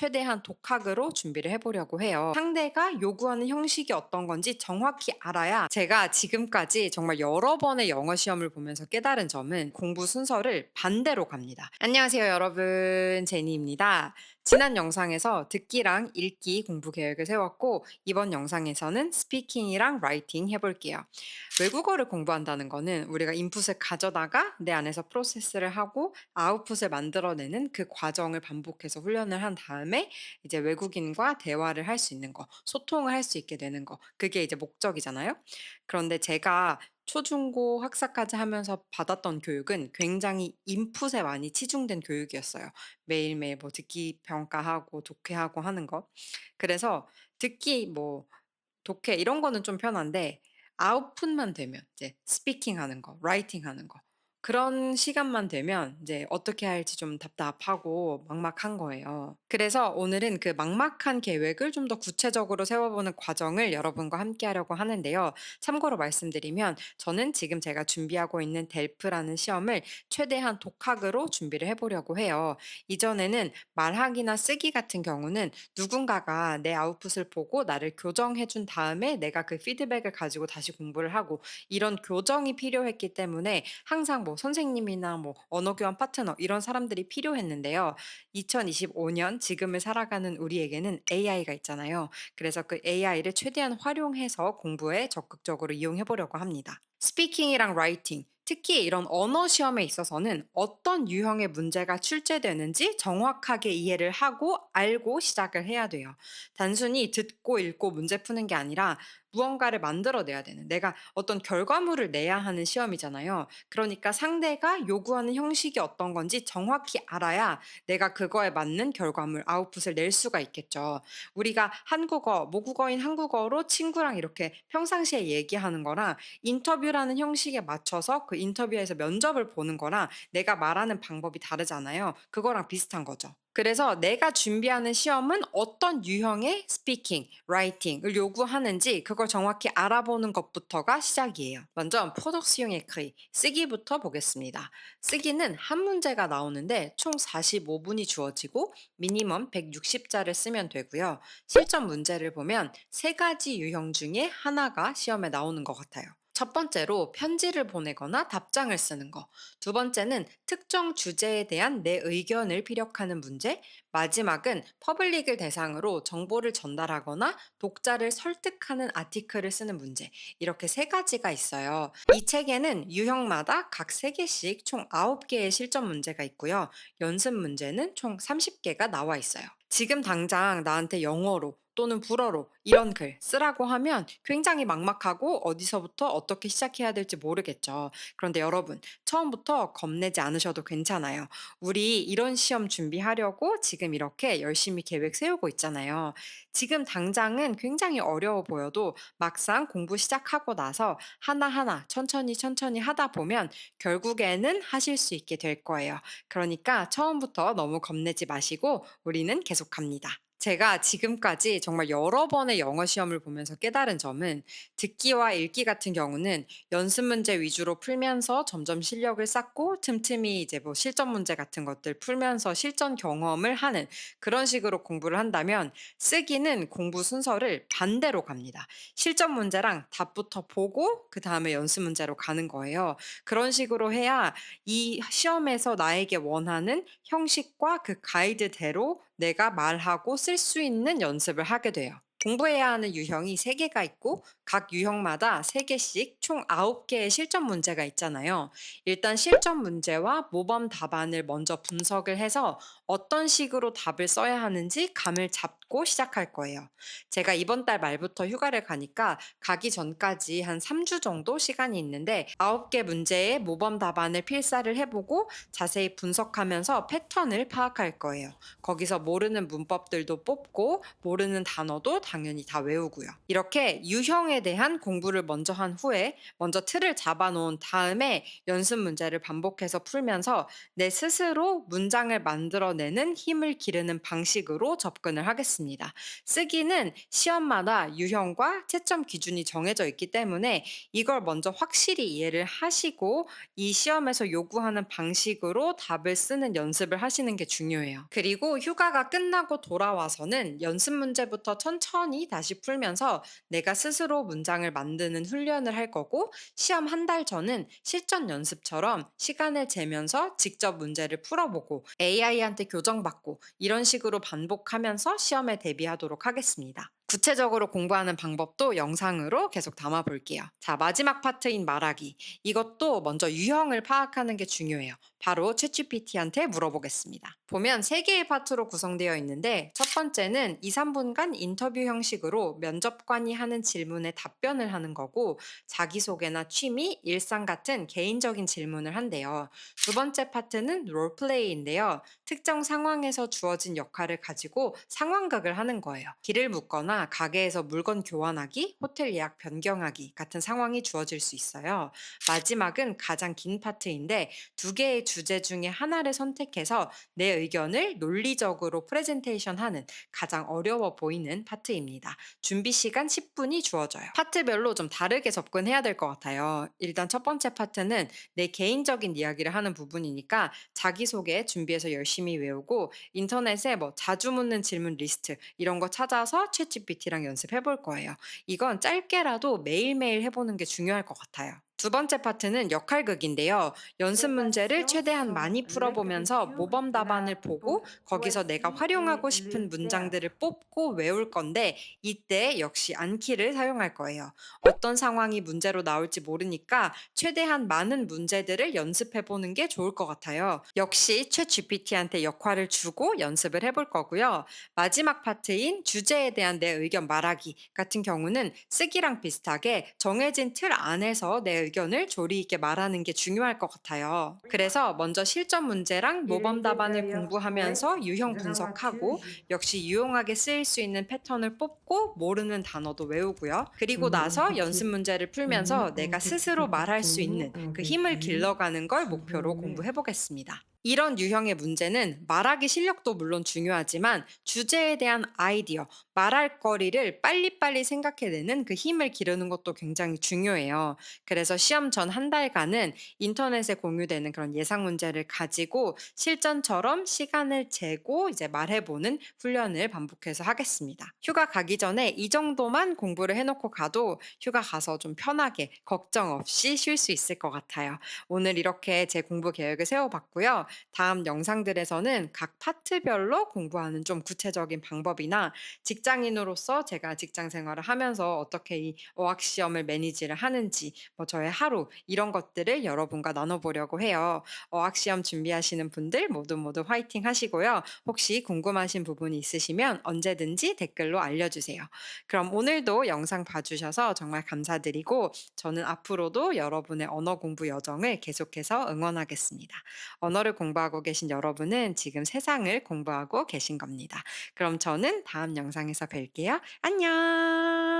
최대한 독학으로 준비를 해보려고 해요. 상대가 요구하는 형식이 어떤 건지 정확히 알아야 제가 지금까지 정말 여러 번의 영어 시험을 보면서 깨달은 점은 공부 순서를 반대로 갑니다. 안녕하세요, 여러분. 제니입니다. 지난 영상에서 듣기랑 읽기 공부 계획을 세웠고 이번 영상에서는 스피킹이랑 라이팅 해볼게요. 외국어를 공부한다는 거는 우리가 인풋을 가져다가 내 안에서 프로세스를 하고 아웃풋을 만들어내는 그 과정을 반복해서 훈련을 한 다음에 이제 외국인과 대화를 할 수 있는 거, 소통을 할 수 있게 되는 거, 그게 이제 목적이잖아요. 그런데 제가 초중고 학사까지 하면서 받았던 교육은 굉장히 인풋에 많이 치중된 교육이었어요. 매일매일 뭐 듣기 평가하고 독해하고 하는 거. 그래서 듣기 뭐 독해 이런 거는 좀 편한데 아웃풋만 되면 이제 스피킹 하는 거, 라이팅 하는 거 그런 시간만 되면 이제 어떻게 할지 좀 답답하고 막막한 거예요. 그래서 오늘은 그 막막한 계획을 좀 더 구체적으로 세워보는 과정을 여러분과 함께 하려고 하는데요. 참고로 말씀드리면 저는 지금 제가 준비하고 있는 델프라는 시험을 최대한 독학으로 준비를 해보려고 해요. 이전에는 말하기나 쓰기 같은 경우는 누군가가 내 아웃풋을 보고 나를 교정해 준 다음에 내가 그 피드백을 가지고 다시 공부를 하고 이런 교정이 필요했기 때문에 항상 뭐 선생님이나 뭐 언어 교환 파트너 이런 사람들이 필요했는데요. 2025년 지금을 살아가는 우리에게는 AI가 있잖아요. 그래서 그 AI를 최대한 활용해서 공부에 적극적으로 이용해 보려고 합니다. 스피킹이랑 라이팅, 특히 이런 언어 시험에 있어서는 어떤 유형의 문제가 출제되는지 정확하게 이해를 하고 알고 시작을 해야 돼요. 단순히 듣고 읽고 문제 푸는 게 아니라 무언가를 만들어내야 되는, 내가 어떤 결과물을 내야 하는 시험이잖아요. 그러니까 상대가 요구하는 형식이 어떤 건지 정확히 알아야 내가 그거에 맞는 결과물, 아웃풋을 낼 수가 있겠죠. 우리가 한국어, 모국어인 한국어로 친구랑 이렇게 평상시에 얘기하는 거랑 인터뷰라는 형식에 맞춰서 그 인터뷰에서 면접을 보는 거랑 내가 말하는 방법이 다르잖아요. 그거랑 비슷한 거죠. 그래서 내가 준비하는 시험은 어떤 유형의 스피킹, 라이팅을 요구하는지 그걸 정확히 알아보는 것부터가 시작이에요. 먼저 포독스용 에크리, 쓰기부터 보겠습니다. 쓰기는 한 문제가 나오는데 총 45분이 주어지고 미니멈 160자를 쓰면 되고요. 실전 문제를 보면 세 가지 유형 중에 하나가 시험에 나오는 것 같아요. 첫 번째로 편지를 보내거나 답장을 쓰는 거. 두 번째는 특정 주제에 대한 내 의견을 피력하는 문제. 마지막은 퍼블릭을 대상으로 정보를 전달하거나 독자를 설득하는 아티클을 쓰는 문제. 이렇게 세 가지가 있어요. 이 책에는 유형마다 각 3개씩 총 9개의 실전 문제가 있고요. 연습 문제는 총 30개가 나와 있어요. 지금 당장 나한테 영어로 또는 불어로 이런 글 쓰라고 하면 굉장히 막막하고 어디서부터 어떻게 시작해야 될지 모르겠죠. 그런데 여러분, 처음부터 겁내지 않으셔도 괜찮아요. 우리 이런 시험 준비하려고 지금 이렇게 열심히 계획 세우고 있잖아요. 지금 당장은 굉장히 어려워 보여도 막상 공부 시작하고 나서 하나하나 천천히 천천히 하다 보면 결국에는 하실 수 있게 될 거예요. 그러니까 처음부터 너무 겁내지 마시고 우리는 계속 갑니다. 제가 지금까지 정말 여러 번의 영어 시험을 보면서 깨달은 점은 듣기와 읽기 같은 경우는 연습 문제 위주로 풀면서 점점 실력을 쌓고 틈틈이 이제 뭐 실전 문제 같은 것들 풀면서 실전 경험을 하는 그런 식으로 공부를 한다면 쓰기는 공부 순서를 반대로 갑니다. 실전 문제랑 답부터 보고 그 다음에 연습 문제로 가는 거예요. 그런 식으로 해야 이 시험에서 나에게 원하는 형식과 그 가이드대로 내가 말하고 쓸 수 있는 연습을 하게 돼요. 공부해야 하는 유형이 3개가 있고 각 유형마다 3개씩 총 9개의 실전 문제가 있잖아요. 일단 실전 문제와 모범 답안을 먼저 분석을 해서 어떤 식으로 답을 써야 하는지 감을 잡고 시작할 거예요. 제가 이번 달 말부터 휴가를 가니까 가기 전까지 한 3주 정도 시간이 있는데 9개 문제의 모범 답안을 필사를 해보고 자세히 분석하면서 패턴을 파악할 거예요. 거기서 모르는 문법들도 뽑고 모르는 단어도 당연히 다 외우고요. 이렇게 유형에 대한 공부를 먼저 한 후에 먼저 틀을 잡아 놓은 다음에 연습 문제를 반복해서 풀면서 내 스스로 문장을 만들어내는 힘을 기르는 방식으로 접근을 하겠습니다. 쓰기는 시험마다 유형과 채점 기준이 정해져 있기 때문에 이걸 먼저 확실히 이해를 하시고 이 시험에서 요구하는 방식으로 답을 쓰는 연습을 하시는 게 중요해요. 그리고 휴가가 끝나고 돌아와서는 연습 문제부터 천천히 다시 풀면서 내가 스스로 문장을 만드는 훈련을 할 거고, 시험 한 달 전은 실전 연습처럼 시간을 재면서 직접 문제를 풀어보고 AI한테 교정받고 이런 식으로 반복하면서 시험에 대비하도록 하겠습니다. 구체적으로 공부하는 방법도 영상으로 계속 담아 볼게요. 자, 마지막 파트인 말하기. 이것도 먼저 유형을 파악하는 게 중요해요. 바로 챗GPT한테 물어보겠습니다. 보면 3개의 파트로 구성되어 있는데, 첫 번째는 2, 3분간 인터뷰 형식으로 면접관이 하는 질문에 답변을 하는 거고, 자기소개나 취미, 일상 같은 개인적인 질문을 한대요. 두 번째 파트는 롤플레이인데요. 특정 상황에서 주어진 역할을 가지고 상황극을 하는 거예요. 길을 묻거나 가게에서 물건 교환하기, 호텔 예약 변경하기 같은 상황이 주어질 수 있어요. 마지막은 가장 긴 파트인데, 2개의 주제 중에 하나를 선택해서 내 의견을 논리적으로 프레젠테이션하는 가장 어려워 보이는 파트입니다. 준비 시간 10분이 주어져요. 파트별로 좀 다르게 접근해야 될 것 같아요. 일단 첫 번째 파트는 내 개인적인 이야기를 하는 부분이니까 자기소개 준비해서 열심히 외우고, 인터넷에 뭐 자주 묻는 질문 리스트 이런 거 찾아서 챗GPT랑 연습해 볼 거예요. 이건 짧게라도 매일매일 해보는 게 중요할 것 같아요. 두 번째 파트는 역할극인데요. 연습 문제를 최대한 Preparação 많이 풀어보면서 모범 답안을 보고 do 거기서 내가 assim e 활용하고 싶은 literal. 문장들을 뽑고 외울 건데, 이때 역시暗키를 사용할 거예요. 어떤 상황이 문제로 나올지 모르니까 최대한 많은 문제들을 연습해 보는 게 좋을 것 같아요. 역시 챗 GPT한테 역할을 주고 연습을 해볼 거고요. 마지막 파트인 주제에 대한 내 의견 말하기 같은 경우는 쓰기랑 비슷하게 정해진 틀 안에서 내 의견을 조리 있게 말하는 게 중요할 것 같아요. 그래서 먼저 실전 문제랑 모범 답안을 Ele 공부하면서 poète, 유형 분석하고, dramaturge. 역시 유용하게 쓰일 수 있는 패턴을 뽑고 모르는 단어도 외우고요. 그리고 Une 나서 연습 petite, 문제를 une, 풀면서 un 내가 petit 스스로 말할 수 appartement, 있는 un 그 힘을 véhicule, 길러가는 걸 목표로 souvenir. 공부해 보겠습니다. 이런 유형의 문제는 말하기 실력도 물론 중요하지만 주제에 대한 아이디어, 말할 거리를 빨리빨리 생각해내는 그 힘을 기르는 것도 굉장히 중요해요. 그래서 시험 전 한 달간은 인터넷에 공유되는 그런 예상 문제를 가지고 실전처럼 시간을 재고 이제 말해보는 훈련을 반복해서 하겠습니다. 휴가 가기 전에 이 정도만 공부를 해놓고 가도 휴가 가서 좀 편하게 걱정 없이 쉴 수 있을 것 같아요. 오늘 이렇게 제 공부 계획을 세워봤고요. 다음 영상들에서는 각 파트별로 공부하는 좀 구체적인 방법이나 직장인으로서 제가 직장 생활을 하면서 어떻게 이 어학 시험을 매니지를 하는지, 뭐 저의 하루 이런 것들을 여러분과 나눠보려고 해요. 어학 시험 준비하시는 분들 모두 모두 화이팅 하시고요. 혹시 궁금하신 부분이 있으시면 언제든지 댓글로 알려주세요. 그럼 오늘도 영상 봐주셔서 정말 감사드리고, 저는 앞으로도 여러분의 언어 공부 여정을 계속해서 응원하겠습니다. 언어를 공부하고 계신 여러분은 지금 세상을 공부하고 계신 겁니다. 그럼 저는 다음 영상에서 뵐게요. 안녕!